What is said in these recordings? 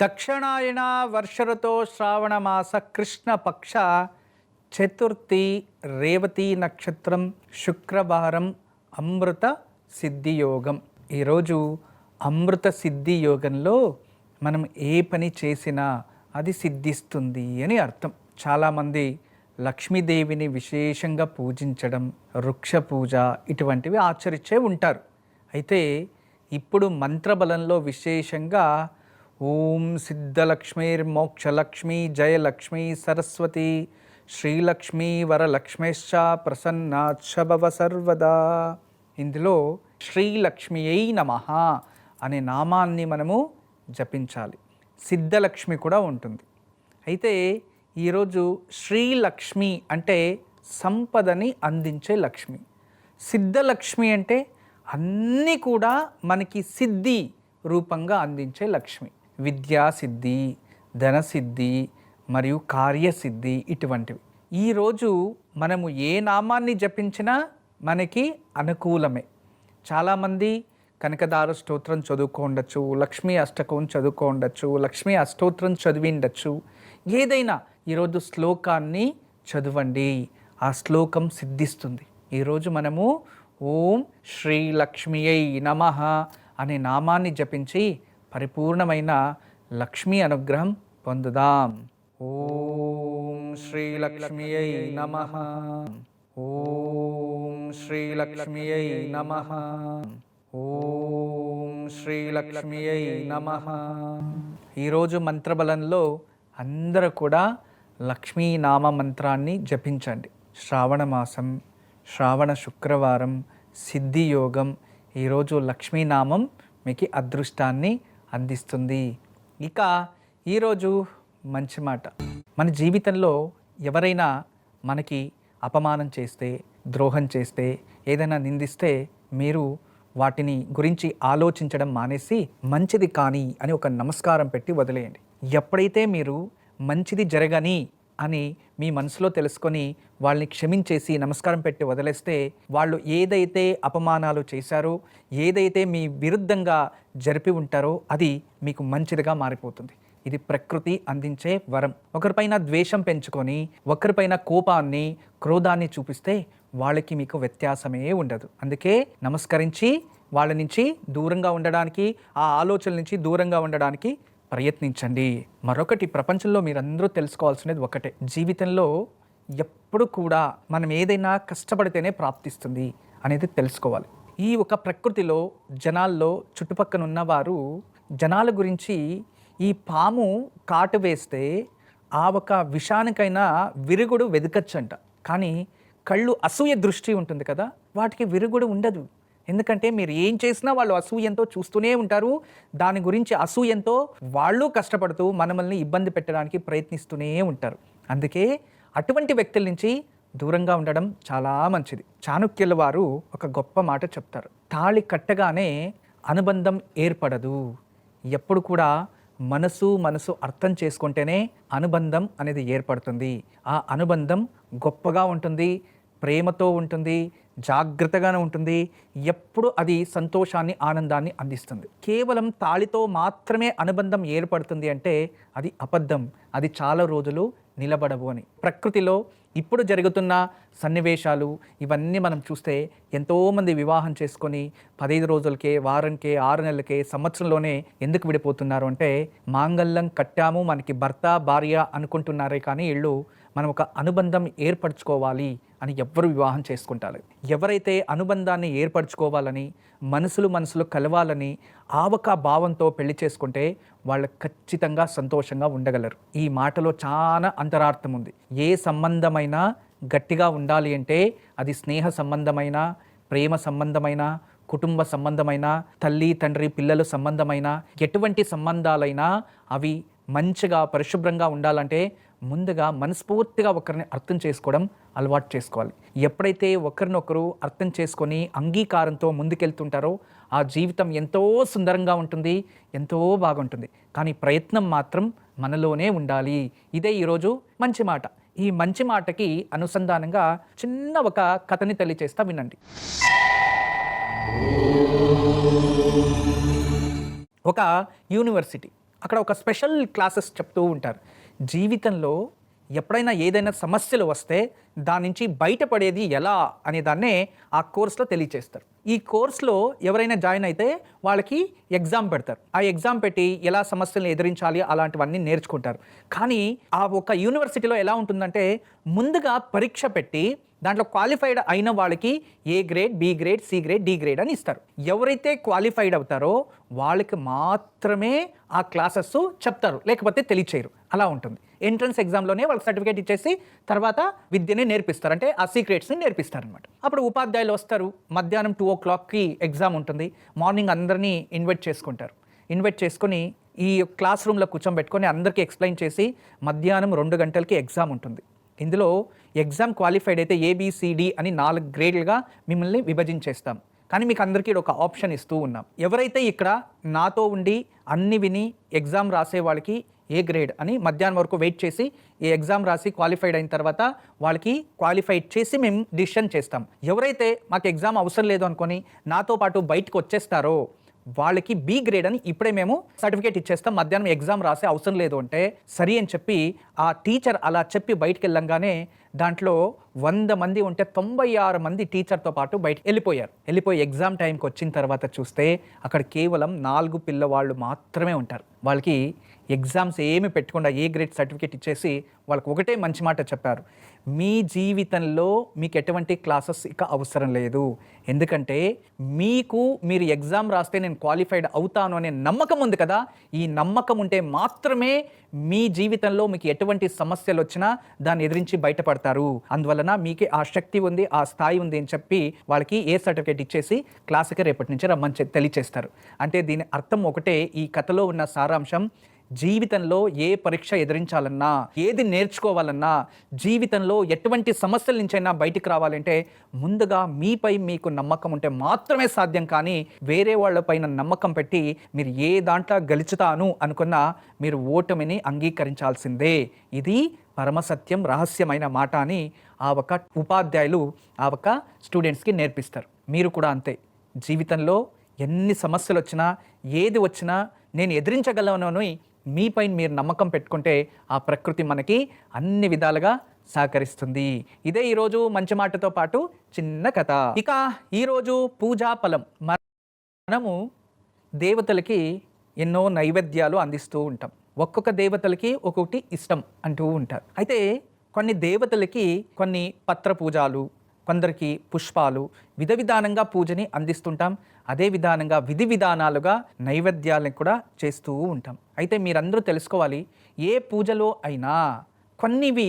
దక్షిణాయన వర్షరతో శ్రావణమాస కృష్ణపక్ష చతుర్థి రేవతి నక్షత్రం శుక్రవారం అమృత సిద్ధి యోగం. ఈరోజు అమృత సిద్ధి యోగంలో మనం ఏ పని చేసినా అది సిద్ధిస్తుంది అని అర్థం. చాలామంది లక్ష్మీదేవిని విశేషంగా పూజించడం, వృక్ష పూజ ఇటువంటివి ఆచరించే ఉంటారు. అయితే ఇప్పుడు మంత్రబలంలో విశేషంగా ఓం సిద్ధలక్ష్మీర్మోక్షలక్ష్మీ జయలక్ష్మీ సరస్వతి శ్రీలక్ష్మీ వరలక్ష్మేశ్చ ప్రసన్నాచ్చ భవ సర్వదా. ఇందులో శ్రీలక్ష్మియై నమః అనే నామాన్ని మనము జపించాలి. సిద్ధలక్ష్మి కూడా ఉంటుంది. అయితే ఈరోజు శ్రీలక్ష్మి అంటే సంపదని అందించే లక్ష్మి, సిద్ధలక్ష్మి అంటే అన్నీ కూడా మనకి సిద్ధి రూపంగా అందించే లక్ష్మి. విద్యాసిద్ధి, ధనసిద్ధి మరియు కార్యసిద్ధి ఇటువంటివి. ఈరోజు మనము ఏ నామాన్ని జపించినా మనకి అనుకూలమే. చాలామంది కనకదార స్తోత్రం చదువుకోండొచ్చు, లక్ష్మీ అష్టకం చదువుకోండొచ్చు, లక్ష్మీ అష్టోత్రం చదివిండొచ్చు. ఏదైనా ఈరోజు శ్లోకాన్ని చదవండి, ఆ శ్లోకం సిద్ధిస్తుంది. ఈరోజు మనము ఓం శ్రీ లక్ష్మియై నమః అనే నామాన్ని జపించి పరిపూర్ణమైన లక్ష్మీ అనుగ్రహం పొందుదాం. ఓం శ్రీ లక్ష్మియై నమః, ఓం శ్రీ లక్ష్మియై నమః, ఓం శ్రీ లక్ష్మియై నమః. ఈరోజు మంత్రబలంలో అందరూ కూడా లక్ష్మీ నామ మంత్రాన్ని జపించండి. శ్రావణ మాసం, శ్రావణ శుక్రవారం, సిద్ధి యోగం. ఈరోజు లక్ష్మీనామం మీకు అదృష్టాన్ని అందిస్తుంది. ఇక ఈరోజు మంచి మాట. మన జీవితంలో ఎవరైనా మనకి అపమానం చేస్తే, ద్రోహం చేస్తే, ఏదైనా నిందిస్తే మీరు వాటిని గురించి ఆలోచించడం మానేసి మంచిది కానీ అని ఒక నమస్కారం పెట్టి వదిలేయండి. ఎప్పుడైతే మీరు మంచిది జరగని అని మీ మనసులో తెలుసుకొని వాళ్ళని క్షమించేసి నమస్కారం పెట్టి వదిలేస్తే, వాళ్ళు ఏదైతే అపమానాలు చేశారో, ఏదైతే మీ విరుద్ధంగా జరిపి ఉంటారో అది మీకు మంచిదిగా మారిపోతుంది. ఇది ప్రకృతి అందించే వరం. ఒకరిపైన ద్వేషం పెంచుకొని, ఒకరిపైన కోపాన్ని, క్రోధాన్ని చూపిస్తే వాళ్ళకి మీకు వ్యత్యాసమే ఉండదు. అందుకే నమస్కరించి వాళ్ళ నుంచి దూరంగా ఉండడానికి, ఆ ఆలోచనల నుంచి దూరంగా ఉండడానికి ప్రయత్నించండి. మరొకటి, ప్రపంచంలో మీరందరూ తెలుసుకోవాల్సినది ఒకటే, జీవితంలో ఎప్పుడు కూడా మనం ఏదైనా కష్టపడితేనే ప్రాప్తిస్తుంది అనేది తెలుసుకోవాలి. ఈ ఒక ప్రకృతిలో జనాల్లో చుట్టుపక్కల ఉన్నవారు జనాల గురించి ఈ పాము కాటు వేస్తే ఆ ఒక విషానికైనా విరుగుడు వెదకచ్చంట. కానీ కళ్ళు అసూయ దృష్టి ఉంటుంది కదా, వాటికి విరుగుడు ఉండదు. ఎందుకంటే మీరు ఏం చేసినా వాళ్ళు అసూయంతో చూస్తూనే ఉంటారు. దాని గురించి అసూయంతో వాళ్ళు కష్టపడుతూ మనల్ని ఇబ్బంది పెట్టడానికి ప్రయత్నిస్తూనే ఉంటారు. అందుకే అటువంటి వ్యక్తుల నుంచి దూరంగా ఉండడం చాలా మంచిది. చాణక్యుల వారు ఒక గొప్ప మాట చెప్తారు, తాళి కట్టగానే అనుబంధం ఏర్పడదు. ఎప్పుడు కూడా మనసు అర్థం చేసుకుంటేనే అనుబంధం అనేది ఏర్పడుతుంది. ఆ అనుబంధం గొప్పగా ఉంటుంది, ప్రేమతో ఉంటుంది, జాగ్రత్తగానే ఉంటుంది. ఎప్పుడు అది సంతోషాన్ని, ఆనందాన్ని అందిస్తుంది. కేవలం తాళితో మాత్రమే అనుబంధం ఏర్పడుతుంది అంటే అది అబద్ధం. అది చాలా రోజులు నిలబడవు అని. ప్రకృతిలో ఇప్పుడు జరుగుతున్న సన్నివేశాలు ఇవన్నీ మనం చూస్తే ఎంతోమంది వివాహం చేసుకొని 15 రోజులకే, వారంకే, 6 నెలలకే, సంవత్సరంలోనే ఎందుకు విడిపోతున్నారు అంటే మాంగళ్యం కట్టాము, మనకి భర్త భార్య అనుకుంటున్నారే కానీ వీళ్ళు మనం ఒక అనుబంధం ఏర్పరచుకోవాలి అని ఎవ్వరు వివాహం చేసుకుంటారు. ఎవరైతే అనుబంధాన్ని ఏర్పరచుకోవాలని, మనసులు కలవాలని ఆ ఒక భావంతో పెళ్లి చేసుకుంటే వాళ్ళు ఖచ్చితంగా సంతోషంగా ఉండగలరు. ఈ మాటలో చాలా అంతరార్థం ఉంది. ఏ సంబంధమైనా గట్టిగా ఉండాలి అంటే అది స్నేహ సంబంధమైన, ప్రేమ సంబంధమైన, కుటుంబ సంబంధమైన, తల్లి తండ్రి పిల్లల సంబంధమైన, ఎటువంటి సంబంధాలైనా అవి మంచిగా పరిశుభ్రంగా ఉండాలంటే ముందుగా మనస్ఫూర్తిగా ఒకరిని అర్థం చేసుకోవడం అలవాటు చేసుకోవాలి. ఎప్పుడైతే ఒకరినొకరు అర్థం చేసుకొని అంగీకారంతో ముందుకెళ్తుంటారో ఆ జీవితం ఎంతో సుందరంగా ఉంటుంది, ఎంతో బాగుంటుంది. కానీ ప్రయత్నం మాత్రం మనలోనే ఉండాలి. ఇదే ఈరోజు మంచి మాట. ఈ మంచి మాటకి అనుసంధానంగా చిన్న ఒక కథని తెలియచేస్తా, వినండి. ఒక యూనివర్సిటీ అక్కడ ఒక స్పెషల్ క్లాసెస్ చెప్తూ ఉంటారు. జీవితంలో ఎప్పుడైనా ఏదైనా సమస్యలు వస్తే దాని నుంచి బయటపడేది ఎలా అనే దాన్నే ఆ కోర్సులో తెలియచేస్తారు. ఈ కోర్సులో ఎవరైనా జాయిన్ అయితే వాళ్ళకి ఎగ్జామ్ పెడతారు. ఆ ఎగ్జామ్ పెట్టి ఎలా సమస్యలను ఎదిరించాలి అలాంటివన్నీ నేర్చుకుంటారు. కానీ ఆ ఒక యూనివర్సిటీలో ఎలా ఉంటుందంటే ముందుగా పరీక్ష పెట్టి దాంట్లో క్వాలిఫైడ్ అయిన వాళ్ళకి A grade, B grade, C grade, D grade అని ఇస్తారు. ఎవరైతే క్వాలిఫైడ్ అవుతారో వాళ్ళకి మాత్రమే ఆ క్లాసెస్ చెప్తారు, లేకపోతే తెలియచేయరు. అలా ఉంటుంది. ఎంట్రన్స్ ఎగ్జామ్లోనే వాళ్ళకి సర్టిఫికేట్ ఇచ్చేసి తర్వాత విద్యని నేర్పిస్తారు, అంటే ఆ సీక్రెట్స్ని నేర్పిస్తారు అనమాట. అప్పుడు ఉపాధ్యాయులు వస్తారు, మధ్యాహ్నం 2 o'clockకి ఎగ్జామ్ ఉంటుంది. మార్నింగ్ అందరినీ ఇన్వైట్ చేసుకుంటారు. ఇన్వైట్ చేసుకొని ఈ క్లాస్ రూమ్లో కూర్చోబెట్టుకొని అందరికీ ఎక్స్ప్లెయిన్ చేసి మధ్యాహ్నం 2 గంటలకి ఎగ్జామ్ ఉంటుంది. ఇందులో ఎగ్జామ్ క్వాలిఫైడ్ అయితే ABCD అని 4 గ్రేడ్లుగా మిమ్మల్ని విభజించేస్తాం. కానీ మీకు అందరికీ ఒక ఆప్షన్ ఇస్తూ ఉన్నాం. ఎవరైతే ఇక్కడ నాతో ఉండి అన్ని విని ఎగ్జామ్ రాసే వాళ్ళకి ఏ గ్రేడ్ అని మధ్యాహ్నం వరకు వెయిట్ చేసి ఈ ఎగ్జామ్ రాసి క్వాలిఫైడ్ అయిన తర్వాత వాళ్ళకి క్వాలిఫైడ్ చేసి మేము డిసిషన్ చేస్తాం. ఎవరైతే మాకు ఎగ్జామ్ అవసరం లేదు అనుకొని నాతో పాటు బయటకు వచ్చేస్తారో వాళ్ళకి బి గ్రేడ్ అని ఇప్పుడే మేము సర్టిఫికేట్ ఇచ్చేస్తాం. మధ్యాహ్నం ఎగ్జామ్ రాసే అవసరం లేదు అంటే సరి అని చెప్పి ఆ టీచర్ అలా చెప్పి బయటికి వెళ్ళంగానే దాంట్లో 100 మంది ఉంటే 96 మంది టీచర్తో పాటు బయటకు వెళ్ళిపోయి ఎగ్జామ్ టైంకి వచ్చిన తర్వాత చూస్తే అక్కడ కేవలం 4 పిల్లవాళ్ళు మాత్రమే ఉంటారు. వాళ్ళకి ఎగ్జామ్స్ ఏమి పెట్టకుండా ఏ గ్రేడ్ సర్టిఫికేట్ ఇచ్చేసి వాళ్ళకి ఒకటే మంచి మాట చెప్పారు, మీ జీవితంలో మీకు ఎటువంటి క్లాసెస్ ఇక అవసరం లేదు. ఎందుకంటే మీరు ఎగ్జామ్ రాస్తే నేను క్వాలిఫైడ్ అవుతాను అనే నమ్మకం ఉంది కదా, ఈ నమ్మకం ఉంటే మాత్రమే మీ జీవితంలో మీకు ఎటువంటి సమస్యలు వచ్చినా దాన్ని ఎదిరించి బయటపడతారు. అందువలన మీకు ఆ శక్తి ఉంది, ఆ స్థాయి ఉంది అని చెప్పి వాళ్ళకి ఏ సర్టిఫికేట్ ఇచ్చేసి క్లాస్కి రేపటి నుంచి రమ్మని తెలియచేస్తారు. అంటే దీని అర్థం ఒకటే, ఈ కథలో ఉన్న సారాంశం, జీవితంలో ఏ పరీక్ష ఎదిరించాలన్నా, ఏది నేర్చుకోవాలన్నా, జీవితంలో ఎటువంటి సమస్యల నుంచైనా బయటికి రావాలంటే ముందుగా మీపై మీకు నమ్మకం ఉంటే మాత్రమే సాధ్యం. కానీ వేరే వాళ్ళపైన నమ్మకం పెట్టి మీరు ఏ దాంట్లో గెలుచుతాను అనుకున్నా మీరు ఓటమిని అంగీకరించాల్సిందే. ఇది పరమసత్యం, రహస్యమైన మాట అని ఆ ఒక ఉపాధ్యాయులు ఆ ఒక స్టూడెంట్స్కి నేర్పిస్తారు. మీరు కూడా అంతే. జీవితంలో ఎన్ని సమస్యలు వచ్చినా, ఏది వచ్చినా నేను ఎదిరించగలను అని మీపై మీరు నమ్మకం పెట్టుకుంటే ఆ ప్రకృతి మనకి అన్ని విధాలుగా సహకరిస్తుంది. ఇదే ఈరోజు మంచి మాటతో పాటు చిన్న కథ. ఇక ఈరోజు పూజా ఫలం. మనము దేవతలకి ఎన్నో నైవేద్యాలు అందిస్తూ ఉంటాం. ఒక్కొక్క దేవతలకి ఒక్కొక్కటి ఇష్టం అంటూ ఉంటారు. అయితే కొన్ని దేవతలకి కొన్ని పత్ర పూజలు, కొందరికి పుష్పాలు, విధానంగా పూజని అందిస్తుంటాం. అదే విధానంగా విధి విధానాలుగా నైవేద్యాలను కూడా చేస్తూ ఉంటాం. అయితే మీరందరూ తెలుసుకోవాలి, ఏ పూజలో అయినా కొన్నివి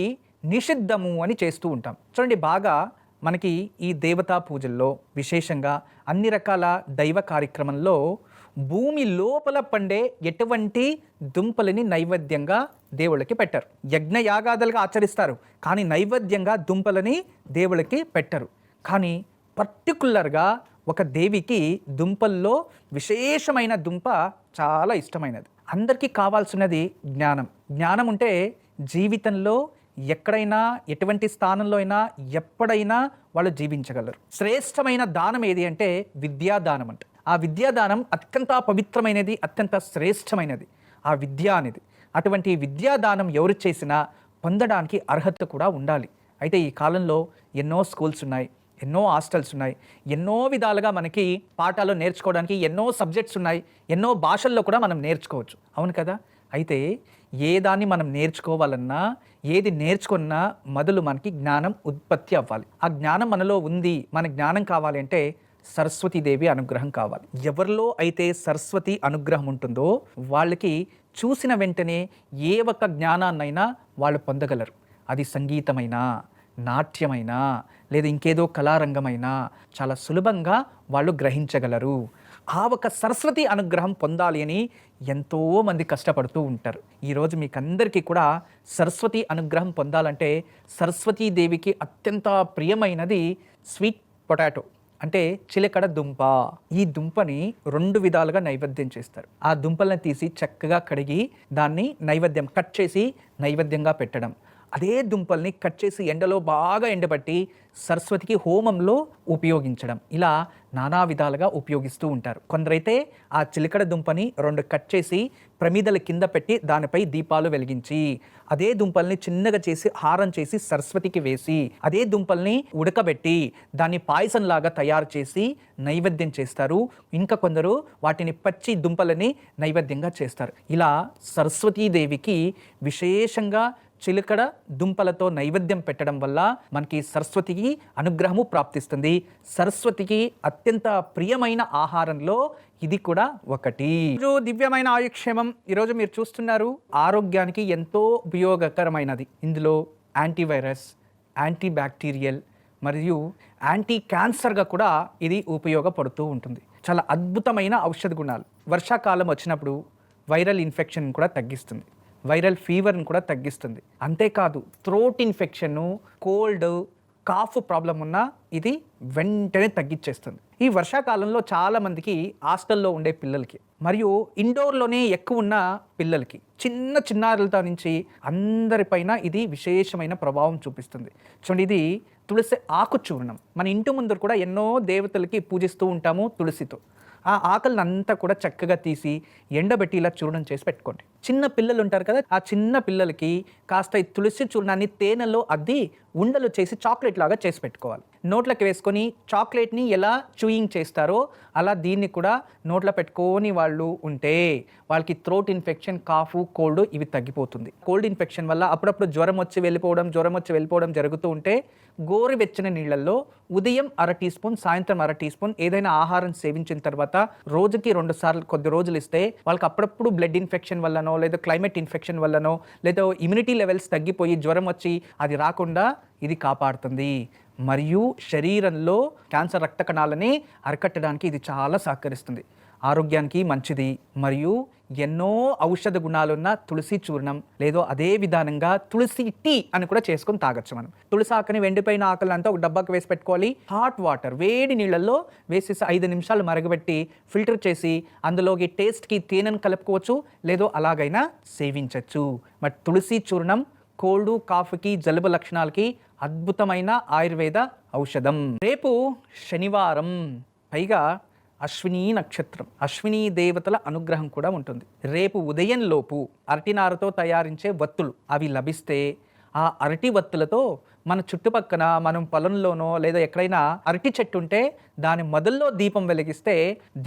నిషిద్ధము అని చేస్తూ ఉంటాం. చూడండి, బాగా మనకి ఈ దేవతా పూజల్లో విశేషంగా అన్ని రకాల దైవ కార్యక్రమంలో భూమి లోపల పండే ఎటువంటి దుంపలని నైవేద్యంగా దేవుళ్ళకి పెట్టరు. యజ్ఞయాగాదులుగా ఆచరిస్తారు, కానీ నైవేద్యంగా దుంపలని దేవుళ్ళకి పెట్టరు. కానీ పర్టికులర్గా ఒక దేవికి దుంపల్లో విశేషమైన దుంప చాలా ఇష్టమైనది. అందరికీ కావాల్సినది జ్ఞానం. జ్ఞానం ఉంటే జీవితంలో ఎక్కడైనా, ఎటువంటి స్థానంలో అయినా, ఎప్పుడైనా వాళ్ళు జీవించగలరు. శ్రేష్టమైన దానం ఏది అంటే విద్యాదానం అంట. ఆ విద్యాదానం అత్యంత పవిత్రమైనది, అత్యంత శ్రేష్టమైనది ఆ విద్య అనేది. అటువంటి విద్యాదానం ఎవరు చేసినా పొందడానికి అర్హత కూడా ఉండాలి. అయితే ఈ కాలంలో ఎన్నో స్కూల్స్ ఉన్నాయి, ఎన్నో హాస్టల్స్ ఉన్నాయి, ఎన్నో విధాలుగా మనకి పాఠాలు నేర్చుకోవడానికి ఎన్నో సబ్జెక్ట్స్ ఉన్నాయి, ఎన్నో భాషల్లో కూడా మనం నేర్చుకోవచ్చు. అవును కదా? అయితే ఏ దాన్ని మనం నేర్చుకోవాలన్నా, ఏది నేర్చుకున్నా మొదలు మనకి జ్ఞానం ఉత్పత్తి అవ్వాలి. ఆ జ్ఞానం మనలో ఉంది. మన జ్ఞానం కావాలి అంటే సరస్వతీదేవి అనుగ్రహం కావాలి. ఎవరిలో అయితే సరస్వతి అనుగ్రహం ఉంటుందో వాళ్ళకి చూసిన వెంటనే ఏ ఒక్క జ్ఞానాన్నైనా వాళ్ళు పొందగలరు. అది సంగీతమైనా, నాట్యమైనా, లేదా ఇంకేదో కళారంగమైనా చాలా సులభంగా వాళ్ళు గ్రహించగలరు. ఆ ఒక సరస్వతి అనుగ్రహం పొందాలి అని ఎంతోమంది కష్టపడుతూ ఉంటారు. ఈరోజు మీకు అందరికీ కూడా సరస్వతి అనుగ్రహం పొందాలంటే సరస్వతీదేవికి అత్యంత ప్రియమైనది స్వీట్ పొటాటో, అంటే చిలకడ దుంప. ఈ దుంపని 2 విధాలుగా నైవేద్యం చేస్తారు. ఆ దుంపలను తీసి చక్కగా కడిగి దాన్ని నైవేద్యం కట్ చేసి నైవేద్యంగా పెట్టడం. అదే దుంపల్ని కట్ చేసి ఎండలో బాగా ఎండబట్టి సరస్వతికి హోమంలో ఉపయోగించడం, ఇలా నానా విధాలుగా ఉపయోగిస్తూ ఉంటారు. కొందరైతే ఆ చిలకడ దుంపని 2 కట్ చేసి ప్రమిదల కింద పెట్టి దానిపై దీపాలు వెలిగించి, అదే దుంపల్ని చిన్నగా చేసి హారం చేసి సరస్వతికి వేసి, అదే దుంపల్ని ఉడకబెట్టి దాన్ని పాయసంలాగా తయారు చేసి నైవేద్యం చేస్తారు. ఇంకా కొందరు వాటిని పచ్చి దుంపలని నైవేద్యంగా చేస్తారు. ఇలా సరస్వతీదేవికి విశేషంగా చిలకడ దుంపలతో నైవేద్యం పెట్టడం వల్ల మనకి సరస్వతికి అనుగ్రహము ప్రాప్తిస్తుంది. సరస్వతికి అత్యంత ప్రియమైన ఆహారంలో ఇది కూడా ఒకటి. దివ్యమైన ఆయుక్షేమం ఈరోజు మీరు చూస్తున్నారు, ఆరోగ్యానికి ఎంతో ఉపయోగకరమైనది. ఇందులో యాంటీవైరస్, యాంటీ బ్యాక్టీరియల్ మరియు యాంటీ క్యాన్సర్గా కూడా ఇది ఉపయోగపడుతూ ఉంటుంది. చాలా అద్భుతమైన ఔషధ గుణాలు. వర్షాకాలం వచ్చినప్పుడు వైరల్ ఇన్ఫెక్షన్ కూడా తగ్గిస్తుంది, వైరల్ ఫీవర్ని కూడా తగ్గిస్తుంది. అంతేకాదు throat infection, cold, cough problem ఉన్నా ఇది వెంటనే తగ్గించేస్తుంది. ఈ వర్షాకాలంలో చాలామందికి హాస్టల్లో ఉండే పిల్లలకి మరియు ఇండోర్లోనే ఎక్కువ ఉన్న పిల్లలకి, చిన్నారులతో నుంచి అందరిపైన ఇది విశేషమైన ప్రభావం చూపిస్తుంది. చూడండి, ఇది తులసి ఆకు చూర్ణం. మన ఇంటి ముందర కూడా ఎన్నో దేవతలకి పూజిస్తూ ఉంటాము తులసితో. ఆ ఆకులను అంతా కూడా చక్కగా తీసి ఎండబెట్టి ఇలా చూర్ణం చేసి పెట్టుకోండి. చిన్న పిల్లలు ఉంటారు కదా, ఆ చిన్న పిల్లలకి కాస్త ఈ తులసి చూర్ణాన్ని తేనెలో అద్ది ఉండలు చేసి చాక్లెట్ లాగా చేసి పెట్టుకోవాలి. నోట్లోకి వేసుకొని చాక్లెట్ని ఎలా చూయింగ్ చేస్తారో అలా దీన్ని కూడా నోట్లో పెట్టుకొని వాళ్ళు ఉంటే వాళ్ళకి థ్రోట్ ఇన్ఫెక్షన్, కాఫ్, కోల్డ్ ఇవి తగ్గిపోతుంది. కోల్డ్ ఇన్ఫెక్షన్ వల్ల అప్పుడప్పుడు జ్వరం వచ్చి వెళ్ళిపోవడం జరుగుతూ ఉంటే గోరువెచ్చని నీళ్ళల్లో ఉదయం 1/2 టీ స్పూన్, సాయంత్రం 1/2 టీ స్పూన్ ఏదైనా ఆహారం సేవించిన తర్వాత రోజుకి 2 సార్లు కొద్ది రోజులు ఇస్తే వాళ్ళకి అప్పుడప్పుడు బ్లడ్ ఇన్ఫెక్షన్ వల్లనో లేదా క్లైమేట్ ఇన్ఫెక్షన్ వల్లనో లేదా ఇమ్యూనిటీ లెవెల్స్ తగ్గిపోయి జ్వరం వచ్చి అది రాకుండా ఇది కాపాడుతుంది. మరియు శరీరంలో క్యాన్సర్ రక్త కణాలని అరికట్టడానికి ఇది చాలా సహకరిస్తుంది. ఆరోగ్యానికి మంచిది. మరియు ఎన్నో ఔషధ గుణాలున్న తులసి చూర్ణం లేదో అదే విధానంగా తులసి టీ అని కూడా చేసుకొని తాగొచ్చు. మనం తులసి ఆకుని వెండిపోయిన ఆకులంతా ఒక డబ్బాకి వేసి పెట్టుకోవాలి. హాట్ వాటర్ వేడి నీళ్ళల్లో వేసేసి 5 నిమిషాలు మరగబెట్టి ఫిల్టర్ చేసి అందులోకి టేస్ట్కి తేనెను కలుపుకోవచ్చు, లేదో అలాగైనా సేవించవచ్చు. మరి తులసి చూర్ణం కోల్డ్, కాఫ్కి, జలుబు లక్షణాలకి అద్భుతమైన ఆయుర్వేద ఔషధం. రేపు శనివారం, పైగా అశ్విని నక్షత్రం, అశ్విని దేవతల అనుగ్రహం కూడా ఉంటుంది. రేపు ఉదయం లోపు అరటినారతో తయారించే వత్తులు అవి లభిస్తే ఆ అరటి వత్తులతో మన చుట్టుపక్కన మనం పొలంలోనో లేదా ఎక్కడైనా అరటి చెట్టు ఉంటే దాని మొదల్లో దీపం వెలిగిస్తే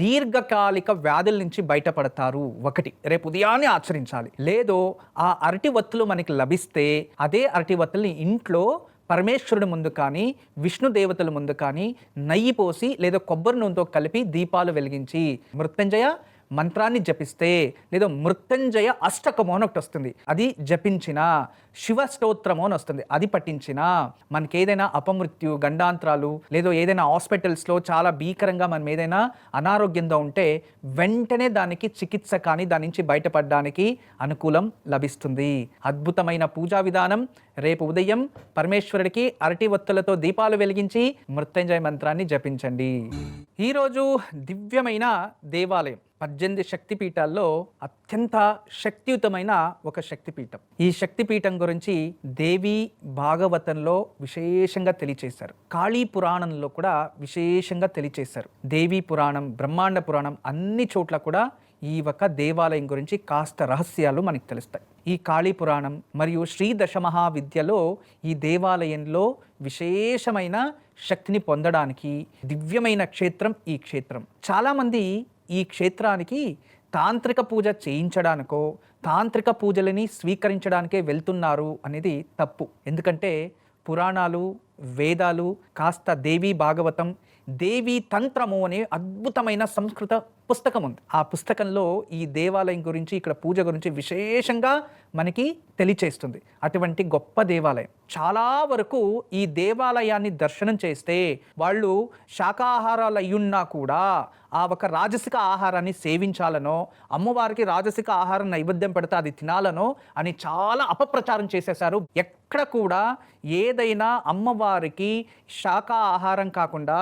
దీర్ఘకాలిక వ్యాధుల నుంచి బయటపడతారు. ఒకటి రేపు ఉదయాన్నే ఆచరించాలి. లేదో ఆ అరటి వత్తులు మనకి లభిస్తే అదే అరటి వత్తుల్ని ఇంట్లో పరమేశ్వరుడి ముందు కానీ విష్ణు దేవతల ముందు కానీ నెయ్యి పోసి లేదా కొబ్బరి నూనెతో కలిపి దీపాలు వెలిగించి మృత్యుంజయ మంత్రాన్ని జపిస్తే, లేదా మృత్యుంజయ అష్టకము అని ఒకటి వస్తుంది, అది జపించిన, శివ స్తోత్రము అని వస్తుంది, అది పఠించిన మనకి ఏదైనా అపమృత్యు, గండాంతరాలు లేదా ఏదైనా హాస్పిటల్స్లో చాలా భీకరంగా మనం ఏదైనా అనారోగ్యంగా ఉంటే వెంటనే దానికి చికిత్స కానీ దాని నుంచి బయటపడడానికి అనుకూలం లభిస్తుంది. అద్భుతమైన పూజా విధానం. రేపు ఉదయం పరమేశ్వరుడికి అరటి ఒత్తులతో దీపాలు వెలిగించి మృత్యుంజయ మంత్రాన్ని జపించండి. ఈరోజు దివ్యమైన దేవాలయం 18 శక్తిపీఠాల్లో అత్యంత శక్తియుతమైన ఒక శక్తిపీఠం. ఈ శక్తిపీఠం గురించి దేవి భాగవతంలో విశేషంగా తెలియచేశారు. కాళీ పురాణంలో కూడా విశేషంగా తెలియచేశారు. దేవి పురాణం, బ్రహ్మాండ పురాణం అన్ని చోట్ల కూడా ఈ ఒక దేవాలయం గురించి కాస్త రహస్యాలు మనకు తెలుస్తాయి. ఈ కాళీ పురాణం మరియు శ్రీ దశమహావిద్యలో ఈ దేవాలయంలో విశేషమైన శక్తిని పొందడానికి దివ్యమైన క్షేత్రం ఈ క్షేత్రం. చాలామంది ఈ క్షేత్రానికి తాంత్రిక పూజ చేయించడానికో తాంత్రిక పూజలని స్వీకరించడానికే వెళ్తున్నారు అనేది తప్పు. ఎందుకంటే పురాణాలు, వేదాలు, కాస్త దేవీ భాగవతం, దేవీ తంత్రము అనే అద్భుతమైన సంస్కృత పుస్తకం ఉంది. ఆ పుస్తకంలో ఈ దేవాలయం గురించి, ఇక్కడ పూజ గురించి విశేషంగా మనకి తెలియచేస్తుంది. అటువంటి గొప్ప దేవాలయం. చాలా వరకు ఈ దేవాలయాన్ని దర్శనం చేస్తే వాళ్ళు శాకాహారాలు అయ్యున్నా కూడా ఆ ఒక రాజసిక ఆహారాన్ని సేవించాలనో, అమ్మవారికి రాజసిక ఆహారం నైవేద్యం పెడితే అది తినాలనో అని చాలా అపప్రచారం చేసేశారు. ఎక్కడ కూడా ఏదైనా అమ్మవారికి శాకాహారం కాకుండా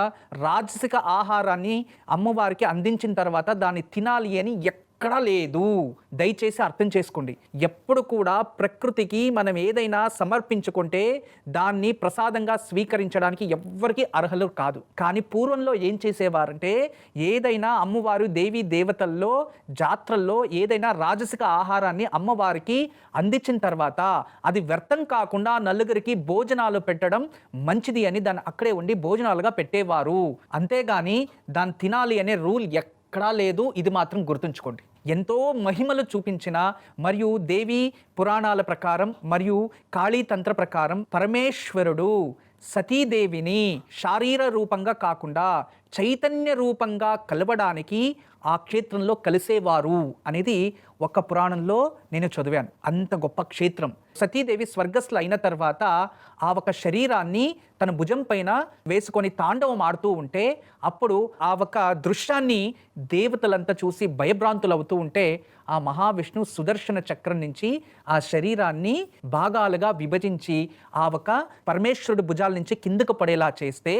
రాజసిక ఆహారాన్ని అమ్మవారికి అందించిన తర్వాత దాన్ని తినాలి అని ఎక్కడా లేదు. దయచేసి అర్థం చేసుకోండి. ఎప్పుడు కూడా ప్రకృతికి మనం ఏదైనా సమర్పించుకుంటే దాన్ని ప్రసాదంగా స్వీకరించడానికి ఎవ్వరికీ అర్హులు కాదు. కానీ పూర్వంలో ఏం చేసేవారంటే ఏదైనా అమ్మవారు దేవీ దేవతల్లో జాత్రల్లో ఏదైనా రాజసిక ఆహారాన్ని అమ్మవారికి అందించిన తర్వాత అది వ్యర్థం కాకుండా నలుగురికి భోజనాలు పెట్టడం మంచిది అని దాన్ని అక్కడే ఉండి భోజనాలుగా పెట్టేవారు. అంతేగాని దాన్ని తినాలి అనే రూల్ ఎక్కడా లేదు. ఇది మాత్రం గుర్తుంచుకోండి. ఎంతో మహిమలు చూపించిన మరియు దేవి పురాణాల ప్రకారం మరియు కాళీతంత్ర ప్రకారం పరమేశ్వరుడు సతీదేవిని శారీర రూపంగా కాకుండా చైతన్య రూపంగా కలవడానికి ఆ క్షేత్రంలో కలిసేవారు అనేది ఒక పురాణంలో నేను చదివాను. అంత గొప్ప క్షేత్రం. సతీదేవి స్వర్గస్థులు అయిన తర్వాత ఆ ఒక శరీరాన్ని తన భుజం పైన వేసుకొని తాండవం ఆడుతూ ఉంటే అప్పుడు ఆ ఒక దృశ్యాన్ని దేవతలంతా చూసి భయభ్రాంతులు అవుతూ ఉంటే ఆ మహావిష్ణు సుదర్శన చక్రం నుంచి ఆ శరీరాన్ని భాగాలుగా విభజించి ఆ ఒక పరమేశ్వరుడు భుజాల నుంచి కిందకు పడేలా చేస్తే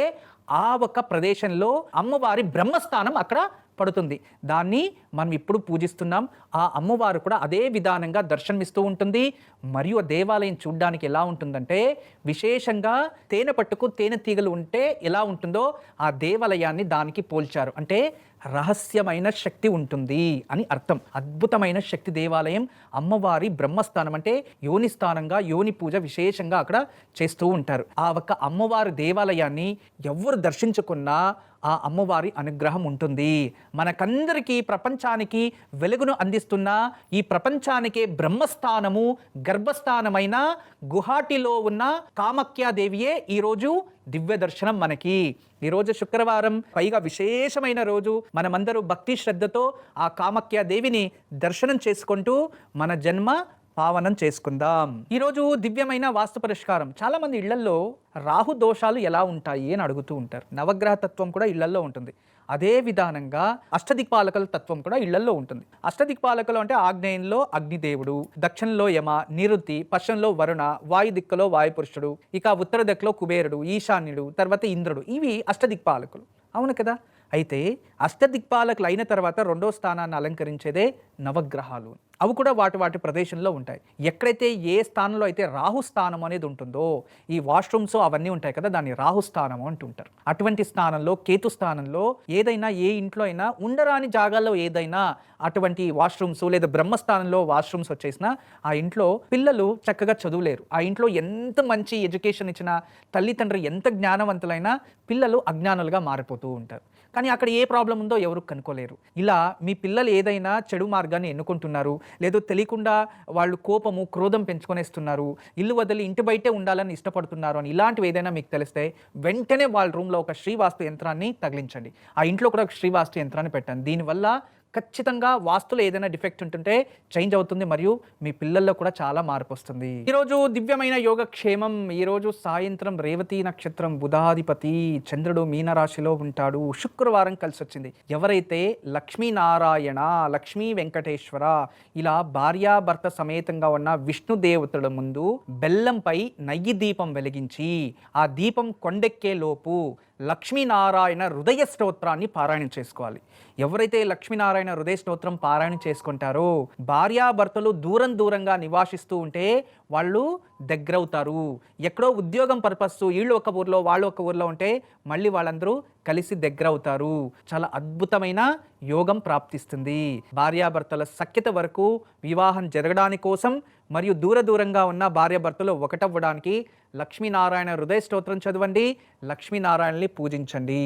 ఆ ఒక ప్రదేశంలో అమ్మవారి బ్రహ్మస్థానం అక్కడ పడుతుంది. దాన్ని మనం ఇప్పుడు పూజిస్తున్నాం. ఆ అమ్మవారు కూడా అదే విధానంగా దర్శనమిస్తూ ఉంటుంది. మరియు ఆ దేవాలయం చూడడానికి ఎలా ఉంటుందంటే విశేషంగా తేనె పట్టుకు తేనె తీగలు ఉంటే ఎలా ఉంటుందో ఆ దేవాలయాన్ని దానికి పోల్చారు. అంటే రహస్యమైన శక్తి ఉంటుంది అని అర్థం. అద్భుతమైన శక్తి దేవాలయం. అమ్మవారి బ్రహ్మస్థానం అంటే యోని స్థానంగా యోని పూజ విశేషంగా అక్కడ చేస్తూ ఉంటారు. ఆ ఒక్క అమ్మవారి దేవాలయాన్ని ఎవరు దర్శించుకున్నా ఆ అమ్మవారి అనుగ్రహం ఉంటుంది. మనకందరికీ ప్రపంచానికి వెలుగును అందిస్తున్న ఈ ప్రపంచానికే బ్రహ్మస్థానము గర్భస్థానమైన గుహాటిలో ఉన్న కామాఖ్యాదేవియే ఈరోజు దివ్య దర్శనం మనకి. ఈరోజు శుక్రవారం, పైగా విశేషమైన రోజు. మనమందరూ భక్తి శ్రద్ధతో ఆ కామాఖ్యాదేవిని దర్శనం చేసుకుంటూ మన జన్మ పావనం చేసుకుందాం. ఈరోజు దివ్యమైన వాస్తు పరిష్కారం. చాలా మంది ఇళ్లల్లో రాహు దోషాలు ఎలా ఉంటాయి అని అడుగుతూ ఉంటారు. నవగ్రహ తత్వం కూడా ఇళ్లల్లో ఉంటుంది. అదే విధానంగా అష్టదిక్పాలకుల తత్వం కూడా ఇళ్లల్లో ఉంటుంది. అష్టదిక్పాలకులు అంటే ఆగ్నేయంలో అగ్నిదేవుడు, దక్షిణంలో యమ, నిరుతి, పశ్చిమంలో వరుణ, వాయు దిక్కులో వాయుపురుషుడు, ఇక ఉత్తర దిక్కులో కుబేరుడు, ఈశాన్యుడు, తర్వాత ఇంద్రుడు. ఇవి అష్టదిక్పాలకులు. అవును కదా? అయితే అష్టదిక్పాలకులు అయిన తర్వాత రెండో స్థానాన్ని అలంకరించేదే నవగ్రహాలు. అవి కూడా వాటి ప్రదేశంలో ఉంటాయి. ఎక్కడైతే ఏ స్థానంలో అయితే రాహుస్థానం అనేది ఉంటుందో, ఈ వాష్రూమ్స్ అవన్నీ ఉంటాయి కదా, దాన్ని రాహుస్థానం అంటుంటారు. అటువంటి స్థానంలో, కేతు స్థానంలో ఏదైనా ఏ ఇంట్లో అయినా ఉండరాని జాగాల్లో ఏదైనా అటువంటి వాష్రూమ్స్ లేదా బ్రహ్మస్థానంలో వాష్రూమ్స్ వచ్చేసినా ఆ ఇంట్లో పిల్లలు చక్కగా చదువులేరు. ఆ ఇంట్లో ఎంత మంచి ఎడ్యుకేషన్ ఇచ్చినా, తల్లిదండ్రులు ఎంత జ్ఞానవంతులైనా పిల్లలు అజ్ఞానులుగా మారిపోతూ ఉంటారు. కానీ అక్కడ ఏ ప్రాబ్లం ఉందో ఎవరు కనుక్కోలేరు. ఇలా మీ పిల్లలు ఏదైనా చెడు మార్గాన్ని ఎన్నుకుంటున్నారు, లేదో తెలియకుండా వాళ్ళు కోపము క్రోధం పెంచుకొనేస్తున్నారు, ఇల్లు వదిలి ఇంటి బయటే ఉండాలని ఇష్టపడుతున్నారు అని ఇలాంటివి ఏదైనా మీకు తెలిస్తే వెంటనే వాళ్ళ రూమ్లో ఒక శ్రీవాస్తు యంత్రాన్ని తగిలించండి. ఆ ఇంట్లో కూడా ఒక శ్రీవాస్తు యంత్రాన్ని పెట్టండి. దీనివల్ల ఖచ్చితంగా వాస్తులో ఏదైనా డిఫెక్ట్ ఉంటుంటే చేంజ్ అవుతుంది మరియు మీ పిల్లల్లో కూడా చాలా మార్పు వస్తుంది. ఈరోజు దివ్యమైన యోగక్షేమం. ఈరోజు సాయంత్రం రేవతి నక్షత్రం, బుధాధిపతి చంద్రుడు మీనరాశిలో ఉంటాడు. శుక్రవారం కలిసి వచ్చింది. ఎవరైతే లక్ష్మీనారాయణ, లక్ష్మీ వెంకటేశ్వర ఇలా భార్యాభర్త సమేతంగా ఉన్న విష్ణు దేవతల ముందు బెల్లంపై నెయ్యి దీపం వెలిగించి ఆ దీపం కొండెక్కే లోపు లక్ష్మీనారాయణ హృదయ స్తోత్రాన్ని పారాయణం చేసుకోవాలి. ఎవరైతే లక్ష్మీనారాయణ హృదయ స్తోత్రం పారాయణం చేసుకుంటారో భార్యాభర్తలు దూరంగా నివాసిస్తూ ఉంటే వాళ్ళు దగ్గరవుతారు. ఎక్కడో ఉద్యోగం పర్పస్ వీళ్ళు ఒక ఊర్లో వాళ్ళు ఒక ఊర్లో ఉంటే మళ్ళీ వాళ్ళందరూ కలిసి దగ్గరవుతారు. చాలా అద్భుతమైన యోగం ప్రాప్తిస్తుంది. భార్యాభర్తల సఖ్యత వరకు వివాహం జరగడానికి కోసం మరియు దూరంగా ఉన్న భార్యాభర్తలు ఒకటవ్వడానికి లక్ష్మీనారాయణ హృదయ స్తోత్రం చదవండి. లక్ష్మీనారాయణని పూజించండి.